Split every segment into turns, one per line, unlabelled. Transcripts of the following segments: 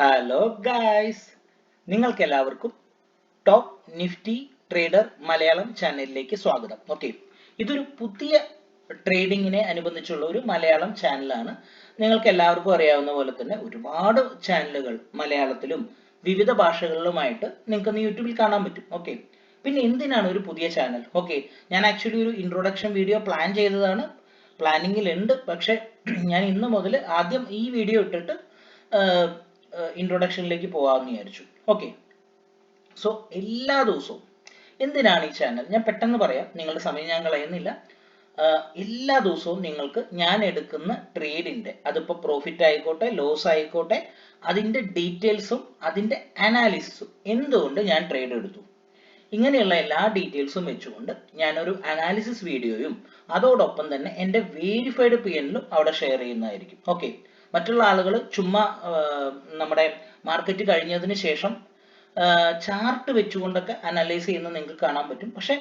Hello guys, നിങ്ങൾക്കെല്ലാവർക്കും top Nifty trader Malayalam ചാനലിലേക്ക് സ്വാഗതം. ഓക്കെ, ഇതൊരു പുതിയ ട്രേഡിങ്ങിനെ അനുബന്ധിച്ചുള്ള ഒരു മലയാളം ചാനലാണ്. നിങ്ങൾക്ക് എല്ലാവർക്കും അറിയാവുന്ന പോലെ തന്നെ ഒരുപാട് ചാനലുകൾ മലയാളത്തിലും വിവിധ ഭാഷകളിലുമായിട്ട് നിങ്ങൾക്ക് യൂട്യൂബിൽ കാണാൻ പറ്റും. ഓക്കെ, പിന്നെ എന്തിനാണ് ഒരു പുതിയ ചാനൽ? ഓക്കെ, ഞാൻ ആക്ച്വലി ഒരു ഇൻട്രൊഡക്ഷൻ വീഡിയോ പ്ലാൻ ചെയ്തതാണ്, പ്ലാനിങ്ങിലുണ്ട്. പക്ഷെ ഞാൻ ഇന്ന് മുതൽ ആദ്യം ഈ വീഡിയോ ഇട്ടിട്ട് ഇൻട്രൊഡക്ഷനിലേക്ക് പോകാമെന്ന് വിചാരിച്ചു. ഓക്കെ, സോ എല്ലാ ദിവസവും എന്തിനാണ് ഈ ചാനൽ? ഞാൻ പെട്ടെന്ന് പറയാം, നിങ്ങളുടെ സമയം ഞാൻ കളയുന്നില്ല. എല്ലാ ദിവസവും നിങ്ങൾക്ക് ഞാൻ എടുക്കുന്ന ട്രേഡിന്റെ, അതിപ്പോൾ പ്രോഫിറ്റ് ആയിക്കോട്ടെ ലോസ് ആയിക്കോട്ടെ, അതിന്റെ ഡീറ്റെയിൽസും അതിന്റെ അനാലിസിസും, എന്തുകൊണ്ട് ഞാൻ ട്രേഡ് എടുത്തു, ഇങ്ങനെയുള്ള എല്ലാ ഡീറ്റെയിൽസും വെച്ചുകൊണ്ട് ഞാനൊരു അനാലിസിസ് വീഡിയോയും അതോടൊപ്പം തന്നെ എൻ്റെ വേരിഫൈഡ് PNലും അവിടെ ഷെയർ ചെയ്യുന്നതായിരിക്കും. ഓക്കെ, മറ്റുള്ള ആളുകൾ ചുമ്മാ നമ്മുടെ മാർക്കറ്റ് കഴിഞ്ഞതിന് ശേഷം ചാർട്ട് വെച്ചുകൊണ്ടൊക്കെ അനലൈസ് ചെയ്യുന്നത് നിങ്ങൾക്ക് കാണാൻ പറ്റും. പക്ഷെ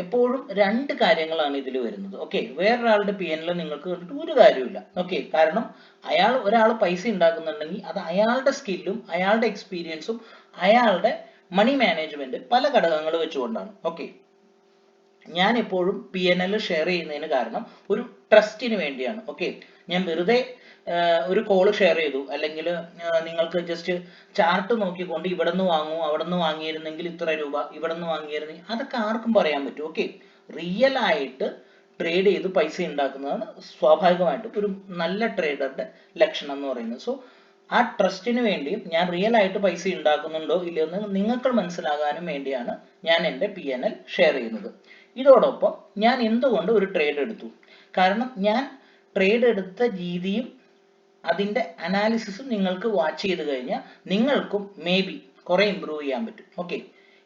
എപ്പോഴും രണ്ട് കാര്യങ്ങളാണ് ഇതിൽ വരുന്നത്. ഓക്കെ, വേറൊരാളുടെ PNL നിങ്ങൾക്ക് കണ്ടിട്ട് ഒരു കാര്യമില്ല. ഓക്കെ, കാരണം ഒരാൾ പൈസ ഉണ്ടാക്കുന്നുണ്ടെങ്കിൽ അത് അയാളുടെ സ്കില്ലും അയാളുടെ എക്സ്പീരിയൻസും അയാളുടെ മണി മാനേജ്മെന്റ് പല ഘടകങ്ങൾ വെച്ചുകൊണ്ടാണ്. ഓക്കെ, ഞാൻ എപ്പോഴും PNL ഷെയർ ചെയ്യുന്നതിന് കാരണം ഒരു ട്രസ്റ്റിന് വേണ്ടിയാണ്. ഓക്കെ, ഞാൻ വെറുതെ ഒരു കോള് ഷെയർ ചെയ്തു, അല്ലെങ്കിൽ നിങ്ങൾക്ക് ജസ്റ്റ് ചാർട്ട് നോക്കിക്കൊണ്ട് ഇവിടെ നിന്ന് വാങ്ങൂ, അവിടെ നിന്ന് വാങ്ങിയിരുന്നെങ്കിൽ ഇത്ര രൂപ, ഇവിടെ നിന്ന് വാങ്ങിയിരുന്നെങ്കിൽ, അതൊക്കെ ആർക്കും പറയാൻ പറ്റും. ഓക്കെ, റിയൽ ആയിട്ട് ട്രേഡ് ചെയ്ത് പൈസ ഉണ്ടാക്കുന്നതാണ് സ്വാഭാവികമായിട്ടും ഒരു നല്ല ട്രേഡറുടെ ലക്ഷണം എന്ന് പറയുന്നത്. സോ ആ ട്രസ്റ്റിന് വേണ്ടിയും ഞാൻ റിയൽ ആയിട്ട് പൈസ ഉണ്ടാക്കുന്നുണ്ടോ ഇല്ലയോ എന്ന് നിങ്ങൾക്ക് മനസ്സിലാകാനും വേണ്ടിയാണ് ഞാൻ എൻ്റെ PNL ഷെയർ ചെയ്യുന്നത്. ഇതോടൊപ്പം ഞാൻ എന്തുകൊണ്ട് ഒരു ട്രേഡ് എടുത്തു? കാരണം ഞാൻ ട്രേഡ് എടുത്ത രീതിയും അതിന്റെ അനാലിസിസും നിങ്ങൾക്ക് വാച്ച് ചെയ്ത് കഴിഞ്ഞാൽ നിങ്ങൾക്കും മേ ബി കുറെ ഇമ്പ്രൂവ് ചെയ്യാൻ പറ്റും. ഓക്കെ,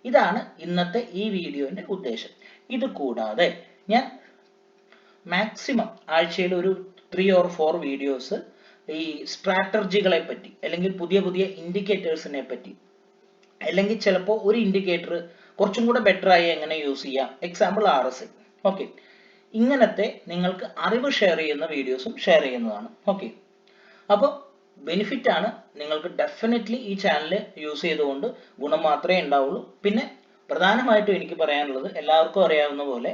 ഇതാണ് ഇന്നത്തെ ഈ വീഡിയോന്റെ ഉദ്ദേശം. ഇത് കൂടാതെ ഞാൻ മാക്സിമം ആഴ്ചയിൽ ഒരു 3 or 4 വീഡിയോസ് ഈ സ്ട്രാറ്റജികളെ പറ്റി, അല്ലെങ്കിൽ പുതിയ പുതിയ ഇൻഡിക്കേറ്റേഴ്സിനെ പറ്റി, അല്ലെങ്കിൽ ചിലപ്പോൾ ഒരു ഇൻഡിക്കേറ്റർ കുറച്ചും കൂടെ ബെറ്റർ ആയി എങ്ങനെ യൂസ് ചെയ്യാം, എക്സാമ്പിൾ RSI. ഓക്കെ, ഇങ്ങനത്തെ നിങ്ങൾക്ക് അറിവ് ഷെയർ ചെയ്യുന്ന വീഡിയോസും ഷെയർ ചെയ്യുന്നതാണ്. ഓക്കെ, അപ്പോൾ ബെനിഫിറ്റ് ആണ്. നിങ്ങൾക്ക് ഡെഫിനറ്റ്ലി ഈ ചാനൽ യൂസ് ചെയ്തുകൊണ്ട് ഗുണം മാത്രമേ ഉണ്ടാവുള്ളൂ. പിന്നെ പ്രധാനമായിട്ടും എനിക്ക് പറയാനുള്ളത്, എല്ലാവർക്കും അറിയാവുന്ന പോലെ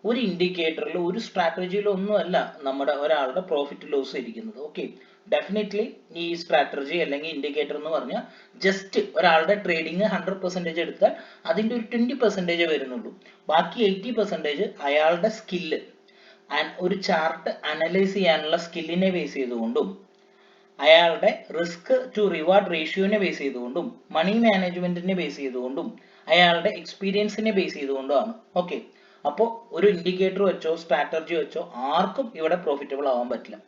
ഒരു ഇൻഡിക്കേറ്ററിലോ ഒരു സ്ട്രാറ്റജിയിലോ ഒന്നുമല്ല നമ്മുടെ ഒരാളുടെ പ്രോഫിറ്റ് ലോസ് ഇരിക്കുന്നത്. ഓക്കെ, ഡെഫിനറ്റ്ലി ഈ സ്ട്രാറ്റജി അല്ലെങ്കിൽ ഇൻഡിക്കേറ്റർ എന്ന് പറഞ്ഞാൽ ജസ്റ്റ് ഒരാളുടെ ട്രേഡിങ് 100% എടുത്താൽ അതിൻ്റെ ഒരു 20% വരുന്നുള്ളൂ. ബാക്കി 80% അയാളുടെ സ്കില്ല്, ഒരു ചാർട്ട് അനലൈസ് ചെയ്യാനുള്ള സ്കില്ലിനെ ബേസ് ചെയ്തുകൊണ്ടും അയാളുടെ റിസ്ക് ടു റിവാർഡ് റേഷ്യോനെ ബേസ് ചെയ്തുകൊണ്ടും മണി മാനേജ്മെന്റിനെ ബേസ് ചെയ്തുകൊണ്ടും അയാളുടെ എക്സ്പീരിയൻസിനെ ബേസ് ചെയ്തുകൊണ്ടുമാണ്. ഓക്കെ, അപ്പോൾ ഒരു ഇൻഡിക്കേറ്റർ വെച്ചോ സ്ട്രാറ്റജി വെച്ചോ ആർക്കും ഇവിടെ പ്രോഫിറ്റബിൾ ആവാൻ പറ്റില്ല.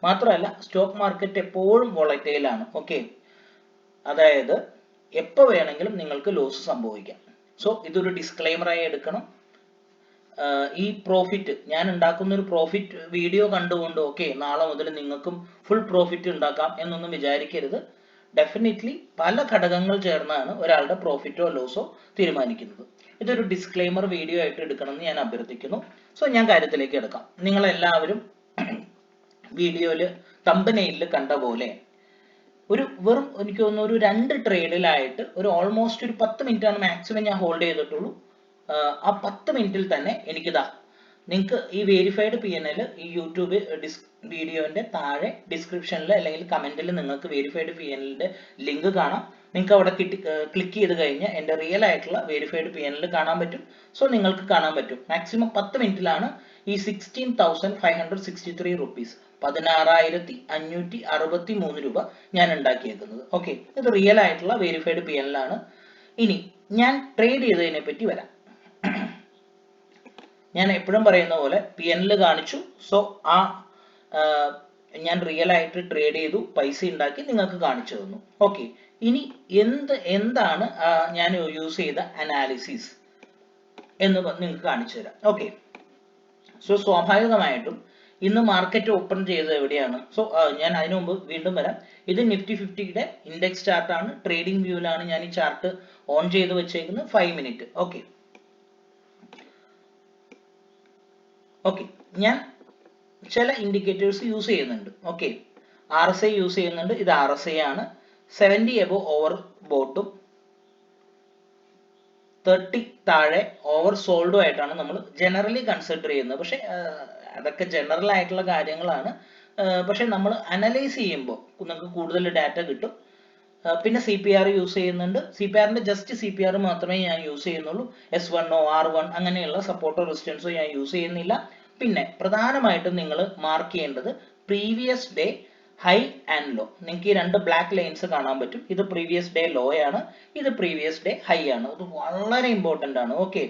മാത്രമല്ല സ്റ്റോക്ക് മാർക്കറ്റ് എപ്പോഴും വോളറ്റൈൽ ആണ്. ഓക്കെ, അതായത് എപ്പോൾ വേണമെങ്കിലും നിങ്ങൾക്ക് ലോസ് സംഭവിക്കാം. സോ ഇതൊരു ഡിസ്ക്ലെയിമറായി എടുക്കണം. ഈ പ്രോഫിറ്റ്, ഞാൻ ഉണ്ടാക്കുന്ന ഒരു പ്രോഫിറ്റ് വീഡിയോ കണ്ടുകൊണ്ട് ഓക്കെ നാളെ മുതൽ നിങ്ങൾക്കും ഫുൾ പ്രോഫിറ്റ് ഉണ്ടാക്കാം എന്നൊന്നും വിചാരിക്കരുത്. ഡെഫിനറ്റ്ലി പല ഘടകങ്ങൾ ചേർന്നാണ് ഒരാളുടെ പ്രോഫിറ്റോ ലോസോ തീരുമാനിക്കുന്നത്. ഇതൊരു ഡിസ്ക്ലെയിമർ വീഡിയോ ആയിട്ട് എടുക്കണമെന്ന് ഞാൻ അഭ്യർത്ഥിക്കുന്നു. സോ ഞാൻ കാര്യത്തിലേക്ക് എടുക്കാം. നിങ്ങളെല്ലാവരും വീഡിയോയില് തമ്പനെയിലിൽ കണ്ട പോലെ വെറും എനിക്ക് തോന്നുന്നു ഒരു 2 ട്രേഡിലായിട്ട് ഒരു ഓൾമോസ്റ്റ് ഒരു 10 മിനിറ്റ് ആണ് മാക്സിമം ഞാൻ ഹോൾഡ് ചെയ്തിട്ടുള്ളൂ. ആ 10 മിനിറ്റിൽ തന്നെ എനിക്കിതാ നിങ്ങൾക്ക് ഈ വേരിഫൈഡ് PNL ഈ യൂട്യൂബ് വീഡിയോന്റെ താഴെ ഡിസ്ക്രിപ്ഷനിൽ അല്ലെങ്കിൽ കമന്റിൽ നിങ്ങൾക്ക് വേരിഫൈഡ് PNLന്റെ ലിങ്ക് കാണാം. നിങ്ങൾക്ക് അവിടെ ക്ലിക്ക് ചെയ്ത് കഴിഞ്ഞാൽ എൻ്റെ റിയൽ ആയിട്ടുള്ള വേരിഫൈഡ് PNL കാണാൻ പറ്റും. സോ നിങ്ങൾക്ക് കാണാൻ പറ്റും മാക്സിമം 10 മിനിറ്റിലാണ് ഈ 16,563 റുപ്പീസ്, 16,563 രൂപ ഞാൻ ഉണ്ടാക്കിയേക്കുന്നത്. ഓക്കെ, ഇത് റിയൽ ആയിട്ടുള്ള വേരിഫൈഡ് PNL ആണ്. ഇനി ഞാൻ ട്രേഡ് ചെയ്തതിനെ പറ്റി വരാം. ഞാൻ എപ്പോഴും പറയുന്ന പോലെ PNL കാണിച്ചു. സോ ഞാൻ റിയൽ ആയിട്ട് ട്രേഡ് ചെയ്തു, പൈസ ഉണ്ടാക്കി നിങ്ങൾക്ക് കാണിച്ചു തന്നു. ഓക്കെ, ഇനി എന്താണ് ഞാൻ യൂസ് ചെയ്ത അനാലിസിസ് എന്ന് നിങ്ങൾക്ക് കാണിച്ചു തരാം. ഓക്കെ, സോ സ്വാഭാവികമായിട്ടും ഇന്ന് മാർക്കറ്റ് ഓപ്പൺ ചെയ്തത് എവിടെയാണ്? സോ ഞാൻ അതിനു മുമ്പ് വീണ്ടും വരാം. ഇത് നിഫ്റ്റി 50യുടെ ഇൻഡെക്സ് ചാർട്ടാണ്. ട്രേഡിംഗ് വ്യൂവിലാണ് ഞാൻ ഈ ചാർട്ട് ഓൺ ചെയ്ത് വെച്ചേക്കുന്നത്. 5 മിനിറ്റ്. ഓക്കെ, ഞാൻ ചില ഇൻഡിക്കേറ്റേഴ്സ് യൂസ് ചെയ്യുന്നുണ്ട്. ഓക്കെ, RSI യൂസ് ചെയ്യുന്നുണ്ട്. ഇത് RSI ആണ്. 70 എബോ ഓവർ ബോട്ടും 30 താഴെ ഓവർ സോൾഡും ആയിട്ടാണ് നമ്മൾ ജനറലി കൺസിഡർ ചെയ്യുന്നത്. പക്ഷെ അതൊക്കെ ജനറൽ ആയിട്ടുള്ള കാര്യങ്ങളാണ്. പക്ഷെ നമ്മൾ അനലൈസ് ചെയ്യുമ്പോൾ നമുക്ക് കൂടുതൽ ഡാറ്റ കിട്ടും. പിന്നെ CPR യൂസ് ചെയ്യുന്നുണ്ട്. CPRന്റെ ജസ്റ്റ് CPR മാത്രമേ ഞാൻ യൂസ് ചെയ്യുന്നുള്ളൂ. S1 R1 അങ്ങനെയുള്ള സപ്പോർട്ടോ റെസിസ്റ്റൻസോ ഞാൻ യൂസ് ചെയ്യുന്നില്ല. പിന്നെ പ്രധാനമായിട്ടും നിങ്ങൾ മാർക്ക് ചെയ്യേണ്ടത് previous day high and low. നിങ്ങൾക്ക് ഈ രണ്ട് ബ്ലാക്ക് ലൈൻസ് കാണാൻ പറ്റും. ഇത് പ്രീവിയസ് ഡേ ലോ ആണ്, ഇത് പ്രീവിയസ് ഡേ ഹൈ ആണ്. ഇത് വളരെ ഇമ്പോർട്ടന്റ് ആണ്. ഓക്കെ,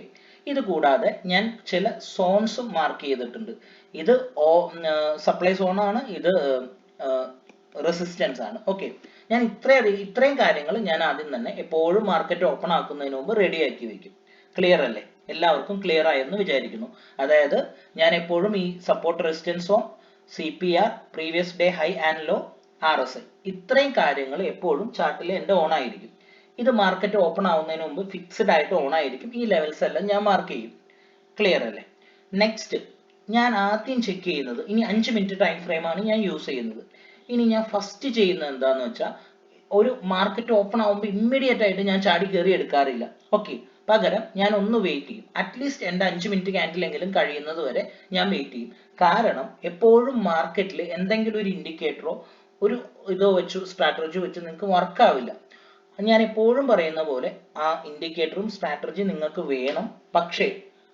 ഇത് കൂടാതെ ഞാൻ ചില സോൺസും മാർക്ക് ചെയ്തിട്ടുണ്ട്. ഇത് സപ്ലൈ സോൺ ആണ്, ഇത് റെസിസ്റ്റൻസ് ആണ്. ഓക്കെ, ഞാൻ ഇത്രയും കാര്യങ്ങൾ ഞാൻ ആദ്യം തന്നെ എപ്പോഴും മാർക്കറ്റ് ഓപ്പൺ ആക്കുന്നതിന് മുമ്പ് റെഡി ആക്കി വെക്കും. ക്ലിയർ അല്ലേ? എല്ലാവർക്കും ക്ലിയർ ആയെന്ന് വിചാരിക്കുന്നു. അതായത് ഞാൻ എപ്പോഴും ഈ support resistance zone, CPR, previous day high and low, RSI, ഇത്രയും കാര്യങ്ങൾ എപ്പോഴും ചാർട്ടിൽ എൻ്റെ ഓൺ ആയിരിക്കും. ഇത് മാർക്കറ്റ് ഓപ്പൺ ആവുന്നതിന് മുമ്പ് ഫിക്സ്ഡ് ആയിട്ട് ഓൺ ആയിരിക്കും. ഈ ലെവൽസ് എല്ലാം ഞാൻ മാർക്ക് ചെയ്യും. ക്ലിയർ അല്ലേ? നെക്സ്റ്റ് ഞാൻ ആദ്യം ചെക്ക് ചെയ്യുന്നത്, ഇനി 5 മിനിറ്റ് ടൈം ഫ്രെയിം ആണ് ഞാൻ യൂസ് ചെയ്യുന്നത്. ഇനി ഞാൻ ഫസ്റ്റ് ചെയ്യുന്നത് എന്താന്ന് വെച്ചാൽ, ഒരു മാർക്കറ്റ് ഓപ്പൺ ആവുമ്പോൾ ഇമ്മീഡിയറ്റ് ആയിട്ട് ഞാൻ ചാടി കയറി എടുക്കാറില്ല. ഓക്കെ, പകരം ഞാൻ ഒന്ന് വെയിറ്റ് ചെയ്യും. അറ്റ്ലീസ്റ്റ് എൻ്റെ 5 മിനിറ്റ് ക്യാൻഡിലെങ്കിലും കഴിയുന്നത് വരെ ഞാൻ വെയിറ്റ് ചെയ്യും. കാരണം എപ്പോഴും മാർക്കറ്റിൽ എന്തെങ്കിലും ഒരു ഇൻഡിക്കേറ്ററോ ഒരു ഇതോ വെച്ചു സ്ട്രാറ്റജി വെച്ച് നിങ്ങൾക്ക് വർക്ക് ആവില്ല. ഞാൻ എപ്പോഴും പറയുന്ന പോലെ ആ ഇൻഡിക്കേറ്ററും സ്ട്രാറ്റജി നിങ്ങൾക്ക് വേണം. പക്ഷേ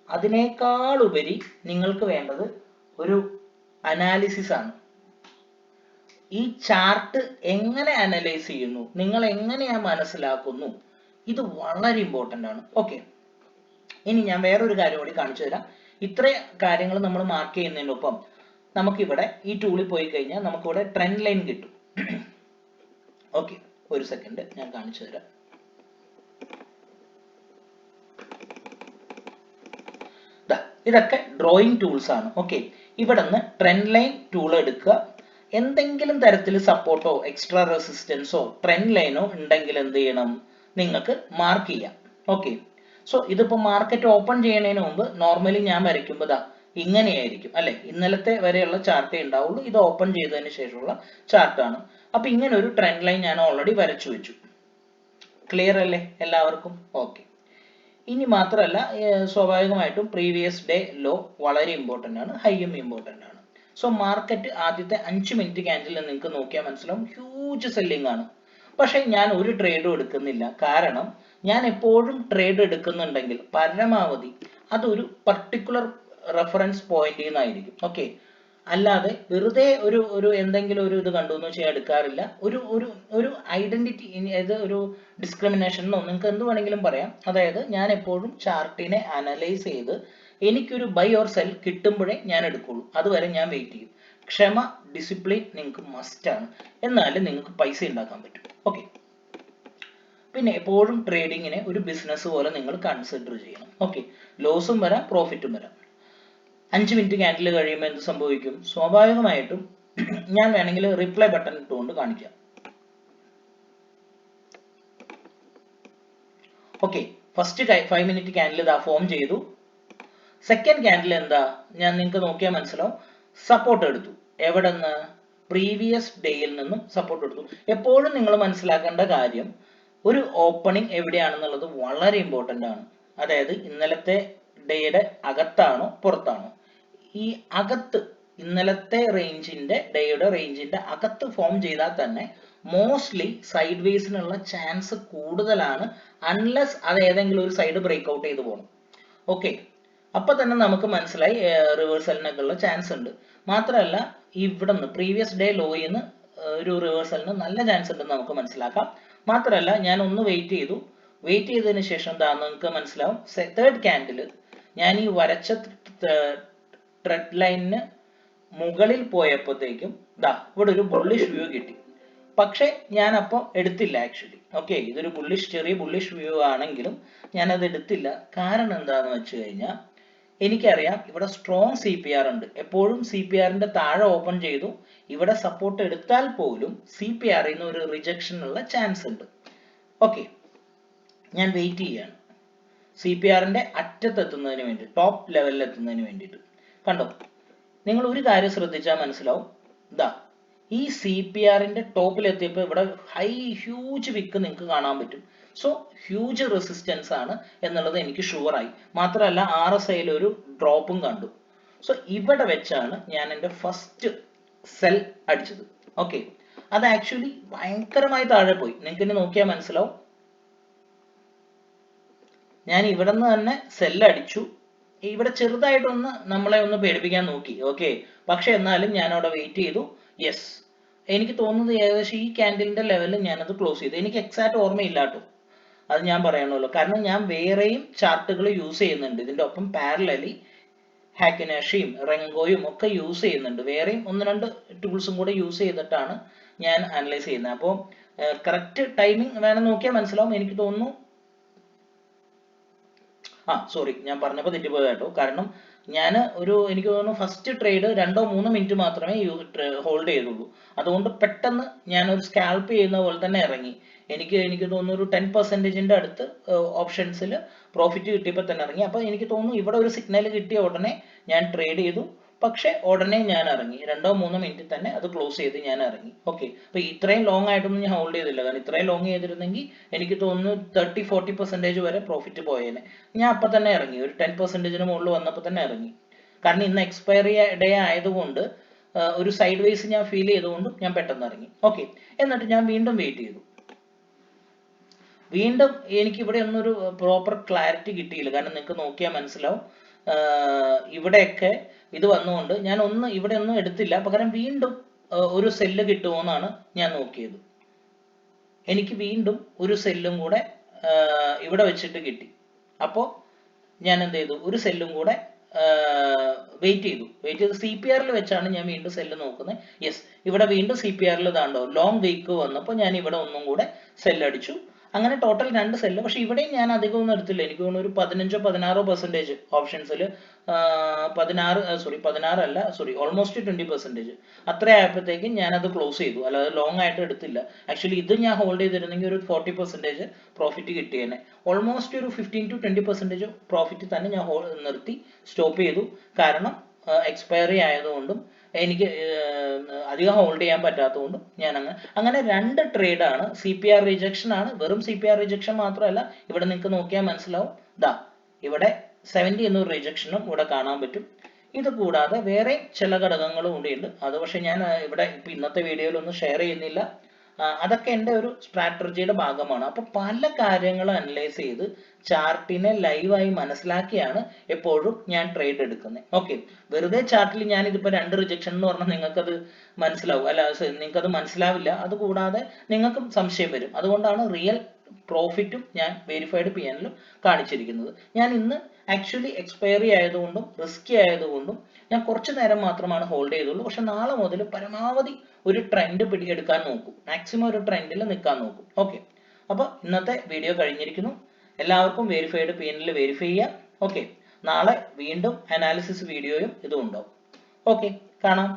അതിനേക്കാൾ ഉപരി നിങ്ങൾക്ക് വേണ്ടത് ഒരു അനാലിസിസ് ആണ്. ഈ ചാർട്ട് എങ്ങനെ അനലൈസ് ചെയ്യുന്നു, നിങ്ങൾ എങ്ങനെയാ മനസ്സിലാക്കുന്നു, ഇത് വളരെ ഇമ്പോർട്ടന്റ് ആണ്. ഓക്കെ, ഇനി ഞാൻ വേറൊരു കാര്യം കൂടി കാണിച്ചു തരാം. ഇത്രയും കാര്യങ്ങൾ നമ്മൾ മാർക്ക് ചെയ്യുന്നതിനൊപ്പം നമുക്കിവിടെ ഈ ടൂളിൽ പോയി കഴിഞ്ഞാൽ നമുക്കിവിടെ ട്രെൻഡ് ലൈൻ കിട്ടും. ഓക്കെ, ഒരു സെക്കൻഡ് ഞാൻ കാണിച്ചു തരാം. ഇതൊക്കെ ഡ്രോയിങ് ടൂൾസ് ആണ്. ഓക്കെ, ഇവിടെ നിന്ന് ട്രെൻഡ് ലൈൻ ടൂൾ എടുക്കുക. എന്തെങ്കിലും തരത്തിൽ സപ്പോർട്ടോ എക്സ്ട്രാ റെസിസ്റ്റൻസോ ട്രെൻഡ് ലൈനോ ഉണ്ടെങ്കിൽ എന്ത് ചെയ്യണം, നിങ്ങൾക്ക് മാർക്ക് ചെയ്യാം. ഓക്കെ, സോ ഇതിപ്പോ മാർക്കറ്റ് ഓപ്പൺ ചെയ്യുന്നതിന് മുമ്പ് നോർമലി ഞാൻ വരയ്ക്കുമ്പോൾ ദാ ഇങ്ങനെയായിരിക്കും അല്ലെ. ഇന്നലത്തെ വരെയുള്ള ചാർട്ടേ ഉണ്ടാവുള്ളൂ. ഇത് ഓപ്പൺ ചെയ്തതിന് ശേഷമുള്ള ചാർട്ടാണ്. അപ്പൊ ഇങ്ങനെ ഒരു ട്രെൻഡ് ലൈൻ ഞാൻ ഓൾറെഡി വരച്ചു വെച്ചു. ക്ലിയർ അല്ലേ എല്ലാവർക്കും? ഓക്കെ, ഇനി മാത്രമല്ല സ്വാഭാവികമായിട്ടും പ്രീവിയസ് ഡേ ലോ വളരെ ഇമ്പോർട്ടന്റ് ആണ്, ഹൈയും ഇമ്പോർട്ടന്റ് ആണ്. സോ മാർക്കറ്റ് ആദ്യത്തെ 5 മിനിറ്റ് ക്യാൻഡിൽ നിങ്ങൾക്ക് നോക്കിയാൽ മനസ്സിലാവും ഹ്യൂജ് സെല്ലിംഗ് ആണ്. പക്ഷെ ഞാൻ ഒരു ട്രേഡും എടുക്കുന്നില്ല. കാരണം ഞാൻ എപ്പോഴും ട്രേഡ് എടുക്കുന്നുണ്ടെങ്കിൽ പരമാവധി അതൊരു പർട്ടിക്കുലർ റെഫറൻസ് പോയിന്റിൽ നിന്നായിരിക്കും. ഓക്കെ, അല്ലാതെ വെറുതെ ഒരു എന്തെങ്കിലും ഒരു ഇത് കണ്ടു എന്ന് വെച്ചാൽ എടുക്കാറില്ല. ഒരു ഐഡന്റിറ്റി, അതായത് ഒരു ഡിസ്ക്രിമിനേഷൻ എന്നോ നിങ്ങൾക്ക് എന്ത് വേണമെങ്കിലും പറയാം. അതായത് ഞാൻ എപ്പോഴും ചാർട്ടിനെ അനലൈസ് ചെയ്ത് എനിക്കൊരു ബൈ ഓർ സെൽ കിട്ടുമ്പോഴേ ഞാൻ എടുക്കുള്ളൂ. അതുവരെ ഞാൻ വെയിറ്റ് ചെയ്യും. ക്ഷമ, ഡിസിപ്ലിൻ നിങ്ങൾക്ക് മസ്റ്റ് ആണ്. എന്നാലും നിങ്ങൾക്ക് പൈസ ഉണ്ടാക്കാൻ പറ്റും. ഓക്കെ, പിന്നെ എപ്പോഴും ട്രേഡിങ്ങിനെ ഒരു ബിസിനസ് പോലെ നിങ്ങൾ കൺസിഡർ ചെയ്യണം. ഓക്കെ, ലോസും വരാം, പ്രോഫിറ്റും വരാം. 5 മിനിറ്റ് ക്യാൻഡിൽ കഴിയുമ്പോൾ എന്ത് സംഭവിക്കും? സ്വാഭാവികമായിട്ടും ഞാൻ വേണമെങ്കിൽ റിപ്ലൈ ബട്ടൺ ഇട്ടുകൊണ്ട് കാണിക്കാം. ഓക്കെ, ഫസ്റ്റ് 5 മിനിറ്റ് ക്യാൻഡിൽ ഇതാ ഫോം ചെയ്തു. സെക്കൻഡ് ക്യാൻഡിൽ എന്താ, ഞാൻ നിങ്ങൾക്ക് നോക്കിയാൽ മനസ്സിലാവും, സപ്പോർട്ട് എടുത്തു. എവിടെ നിന്ന്? പ്രീവിയസ് ഡേയിൽ നിന്നും സപ്പോർട്ട് എടുത്തു. എപ്പോഴും നിങ്ങൾ മനസ്സിലാക്കേണ്ട കാര്യം, ഒരു ഓപ്പണിംഗ് എവിടെയാണെന്നുള്ളത് വളരെ ഇമ്പോർട്ടന്റ് ആണ്. അതായത് ഇന്നലത്തെ ഡേയുടെ അകത്താണോ പുറത്താണോ? ഈ അകത്ത്, ഇന്നലത്തെ റേഞ്ചിന്റെ ഡേയുടെ റേഞ്ചിന്റെ അകത്ത് ഫോം ചെയ്താൽ തന്നെ മോസ്റ്റ്ലി സൈഡ് വേസിനുള്ള ചാൻസ് കൂടുതലാണ്, അൺലെസ് അത് ഏതെങ്കിലും ഒരു സൈഡ് ബ്രേക്ക് ഔട്ട് ചെയ്ത് പോകണം. ഓക്കെ, അപ്പൊ തന്നെ നമുക്ക് മനസ്സിലായി റിവേഴ്സലിനൊക്കെ ഉള്ള ചാൻസ് ഉണ്ട്. മാത്രമല്ല ഇവിടെ നിന്ന് പ്രീവിയസ് ഡേ ലോയിൽ നിന്ന് ഒരു റിവേഴ്സലിന് നല്ല ചാൻസ് ഉണ്ടെന്ന് നമുക്ക് മനസ്സിലാക്കാം. മാത്രമല്ല ഞാൻ ഒന്ന് വെയിറ്റ് ചെയ്തു. വെയിറ്റ് ചെയ്തതിന് ശേഷം എന്താ നിങ്ങൾക്ക് മനസ്സിലാവും, തേർഡ് ക്യാൻഡിൽ ഞാൻ ഈ വരച്ച ട്രെഡ് ലൈനിന് മുകളിൽ പോയപ്പോഴത്തേക്കും ദാ ഇവിടെ ഒരു ബുള്ളിഷ് വ്യൂ കിട്ടി. പക്ഷെ ഞാൻ അപ്പോൾ എടുത്തില്ല ആക്ച്വലി. ഓക്കെ, ഇതൊരു ചെറിയ ബുള്ളിഷ് വ്യൂ ആണെങ്കിലും ഞാനത് എടുത്തില്ല. കാരണം എന്താണെന്ന് വെച്ച് കഴിഞ്ഞാൽ എനിക്കറിയാം ഇവിടെ സ്ട്രോങ് CPR ഉണ്ട്. എപ്പോഴും CPRന്റെ താഴെ ഓപ്പൺ ചെയ്തു ഇവിടെ സപ്പോർട്ട് എടുത്താൽ പോലും CPRൽ നിന്ന് ഒരു റിജക്ഷനുള്ള ചാൻസ് ഉണ്ട്. ഓക്കെ, ഞാൻ വെയിറ്റ് ചെയ്യാണ് CPRന്റെ അറ്റത്തെത്തുന്നതിന് വേണ്ടി, ടോപ്പ് ലെവലിൽ എത്തുന്നതിന് വേണ്ടിയിട്ട്. കണ്ടോ, നിങ്ങൾ ഒരു കാര്യം ശ്രദ്ധിച്ചാൽ മനസ്സിലാവും, ഇതാ ഈ CPRന്റെ ടോപ്പിലെത്തിയപ്പോൾ ഇവിടെ ഹ്യൂജ് വിക്ക് നിങ്ങൾക്ക് കാണാൻ പറ്റും. സോ ഹ്യൂജ് റെസിസ്റ്റൻസ് ആണ് എന്നുള്ളത് എനിക്ക് ഷുവറായി. മാത്രമല്ല RSIയിൽ ഒരു ഡ്രോപ്പും കണ്ടു. സോ ഇവിടെ വെച്ചാണ് ഞാൻ എൻ്റെ ഫസ്റ്റ് സെൽ അടിച്ചത്. ഓക്കെ, അത് ആക്ച്വലി ഭയങ്കരമായി താഴെ പോയി. നിങ്ങൾക്ക് ഇനി നോക്കിയാൽ മനസ്സിലാവും. ഞാൻ ഇവിടെ നിന്ന് തന്നെ സെല്ല് അടിച്ചു. ഇവിടെ ചെറുതായിട്ടൊന്ന് നമ്മളെ ഒന്ന് പേടിപ്പിക്കാൻ നോക്കി. ഓക്കെ, പക്ഷെ എന്നാലും ഞാൻ അവിടെ വെയിറ്റ് ചെയ്തു. യെസ്, എനിക്ക് തോന്നുന്നത് ഏകദേശം ഈ ക്യാൻഡിലിന്റെ ലെവലിൽ ഞാനത് ക്ലോസ് ചെയ്തു. എനിക്ക് എക്സാക്ട് ഓർമ്മയില്ല കേട്ടോ, അത് ഞാൻ പറയണമല്ലോ. കാരണം ഞാൻ വേറെയും ചാർട്ടുകൾ യൂസ് ചെയ്യുന്നുണ്ട് ഇതിന്റെ ഒപ്പം പാരലലി. ഹാക്കിനാഷിയും റെങ്കോയും ഒക്കെ യൂസ് ചെയ്യുന്നുണ്ട്. വേറെയും 1-2 ടൂൾസും കൂടെ യൂസ് ചെയ്തിട്ടാണ് ഞാൻ അനലൈസ് ചെയ്യുന്നത്. അപ്പോൾ കറക്റ്റ് ടൈമിംഗ് വേണം നോക്കിയാൽ മനസ്സിലാവും. എനിക്ക് തോന്നുന്നു, സോറി, ഞാൻ പറഞ്ഞപ്പോൾ തെറ്റിപ്പോയത് കേട്ടോ. കാരണം ഞാൻ എനിക്ക് തോന്നുന്നു ഫസ്റ്റ് ട്രേഡ് 2-3 മിനിറ്റ് മാത്രമേ ഹോൾഡ് ചെയ്തുള്ളൂ. അതുകൊണ്ട് പെട്ടെന്ന് ഞാൻ ഒരു സ്കാൽപ്പ് ചെയ്യുന്ന പോലെ തന്നെ ഇറങ്ങി. എനിക്ക് തോന്നുന്നു ഒരു 10% അടുത്ത് ഓപ്ഷൻസിൽ പ്രോഫിറ്റ് കിട്ടിയപ്പോൾ തന്നെ ഇറങ്ങി. അപ്പോൾ എനിക്ക് തോന്നുന്നു ഇവിടെ ഒരു സിഗ്നൽ കിട്ടിയ ഉടനെ ഞാൻ ട്രേഡ് ചെയ്തു. പക്ഷെ ഉടനെ ഞാൻ ഇറങ്ങി. 2-3 മിനിറ്റിൽ തന്നെ അത് ക്ലോസ് ചെയ്ത് ഞാൻ ഇറങ്ങി. ഓക്കെ, അപ്പൊ ഇത്രയും ലോങ് ആയിട്ടൊന്നും ഞാൻ ഹോൾഡ് ചെയ്തില്ല. കാരണം ഇത്രയും ലോങ് ചെയ്തിരുന്നെങ്കിൽ എനിക്ക് തോന്നുന്നു 30-40% വരെ പ്രോഫിറ്റ് പോയേനെ. ഞാൻ അപ്പൊ തന്നെ ഇറങ്ങി. ഒരു 10%-ന് മുകളിൽ വന്നപ്പോൾ തന്നെ ഇറങ്ങി. കാരണം ഇന്ന് എക്സ്പയറി ഡേ ആയതുകൊണ്ട് ഒരു സൈഡ് വേസ് ഞാൻ ഫീൽ ചെയ്തുകൊണ്ട് ഞാൻ പെട്ടെന്ന് ഇറങ്ങി. ഓക്കെ, എന്നിട്ട് ഞാൻ വീണ്ടും വെയിറ്റ് ചെയ്തു. വീണ്ടും എനിക്ക് ഇവിടെ ഒന്നൊരു പ്രോപ്പർ ക്ലാരിറ്റി കിട്ടിയില്ല. കാരണം നിങ്ങൾക്ക് നോക്കിയാൽ മനസ്സിലാവും, ഇവിടെയൊക്കെ ഇത് വന്നുകൊണ്ട് ഞാൻ ഇവിടെ ഒന്നും എടുത്തില്ല. പകരം വീണ്ടും ഒരു സെല്ല് കിട്ടുമോ എന്നാണ് ഞാൻ നോക്കിയത്. എനിക്ക് വീണ്ടും ഒരു സെല്ലും കൂടെ ഇവിടെ വെച്ചിട്ട് കിട്ടി. അപ്പോൾ ഞാൻ എന്ത് ചെയ്തു, ഒരു സെല്ലും കൂടെ വെയിറ്റ് ചെയ്ത് CPRൽ വെച്ചാണ് ഞാൻ വീണ്ടും സെല്ല് നോക്കുന്നത്. യെസ്, ഇവിടെ വീണ്ടും CPRൽ ഇതാണ്ടോ ലോങ് വീക്ക് വന്നപ്പോൾ ഞാൻ ഇവിടെ ഒന്നും കൂടെ സെല്ല് അടിച്ചു. അങ്ങനെ ടോട്ടൽ 2 സെല്ല്. പക്ഷെ ഇവിടെയും ഞാൻ അധികം ഒന്നും എടുത്തില്ല. എനിക്ക് തോന്നുന്നു ഒരു 15-16% ഓപ്ഷൻസിൽ, 16 ഓൾമോസ്റ്റ് 20% അത്ര ആയപ്പോഴത്തേക്കും ഞാൻ അത് ക്ലോസ് ചെയ്തു. അല്ലാതെ ലോങ് ആയിട്ട് എടുത്തില്ല. ആക്ച്വലി ഇത് ഞാൻ ഹോൾഡ് ചെയ്തിരുന്നെങ്കിൽ ഒരു 40% പ്രോഫിറ്റ് കിട്ടിയേനെ. ഓൾമോസ്റ്റ് ഒരു 15-20% പ്രോഫിറ്റ് തന്നെ ഞാൻ നിർത്തി സ്റ്റോപ്പ് ചെയ്തു. കാരണം എക്സ്പയറി ആയതുകൊണ്ടും എനിക്ക് അധികം ഹോൾഡ് ചെയ്യാൻ പറ്റാത്തതുകൊണ്ടും ഞാൻ അങ്ങനെ 2 ട്രേഡാണ്. CPR റിജക്ഷൻ ആണ്. വെറും CPR റിജക്ഷൻ മാത്രമല്ല, ഇവിടെ നിങ്ങൾക്ക് നോക്കിയാൽ മനസ്സിലാവും, ഇവിടെ 70 എന്നൊരു റിജക്ഷനും ഇവിടെ കാണാൻ പറ്റും. ഇത് കൂടാതെ വേറെ ചില ഘടകങ്ങളും കൂടി ഉണ്ട്. അത് പക്ഷെ ഞാൻ ഇവിടെ ഇന്നത്തെ വീഡിയോയിൽ ഒന്നും ഷെയർ ചെയ്യുന്നില്ല. അതൊക്കെ എൻ്റെ ഒരു സ്ട്രാറ്റജിയുടെ ഭാഗമാണ്. അപ്പൊ പല കാര്യങ്ങളും അനലൈസ് ചെയ്ത് ചാർട്ടിനെ ലൈവായി മനസ്സിലാക്കിയാണ് എപ്പോഴും ഞാൻ ട്രേഡ് എടുക്കുന്നത്. ഓക്കെ, വെറുതെ ചാർട്ടിൽ ഞാൻ ഇതിപ്പോൾ 2 റിജക്ഷൻ എന്ന് പറഞ്ഞാൽ നിങ്ങൾക്കത് മനസ്സിലാവും, അല്ല നിങ്ങൾക്കത് മനസ്സിലാവില്ല. അതുകൂടാതെ നിങ്ങൾക്കും സംശയം വരും. അതുകൊണ്ടാണ് റിയൽ പ്രോഫിറ്റും ഞാൻ വെരിഫൈഡ് PNലും കാണിച്ചിരിക്കുന്നത്. ഞാൻ ഇന്ന് ആക്ച്വലി എക്സ്പയറി ആയതുകൊണ്ടും റിസ്കി ആയതുകൊണ്ടും ഞാൻ കുറച്ചു നേരം മാത്രമാണ് ഹോൾഡ് ചെയ്തുള്ളൂ. പക്ഷെ നാളെ മുതൽ പരമാവധി ഒരു ട്രെൻഡ് പിടിയെടുക്കാൻ നോക്കും. മാക്സിമം ഒരു ട്രെൻഡിൽ നിൽക്കാൻ നോക്കും. ഓക്കെ, അപ്പോൾ ഇന്നത്തെ വീഡിയോ കഴിഞ്ഞിരിക്കുന്നു. എല്ലാവർക്കും വെരിഫൈഡ് PNL വെരിഫൈ ചെയ്യാം. ഓക്കെ, നാളെ വീണ്ടും അനാലിസിസ് വീഡിയോയും ഇതും ഉണ്ടാവും. ഓക്കെ, കാണാം.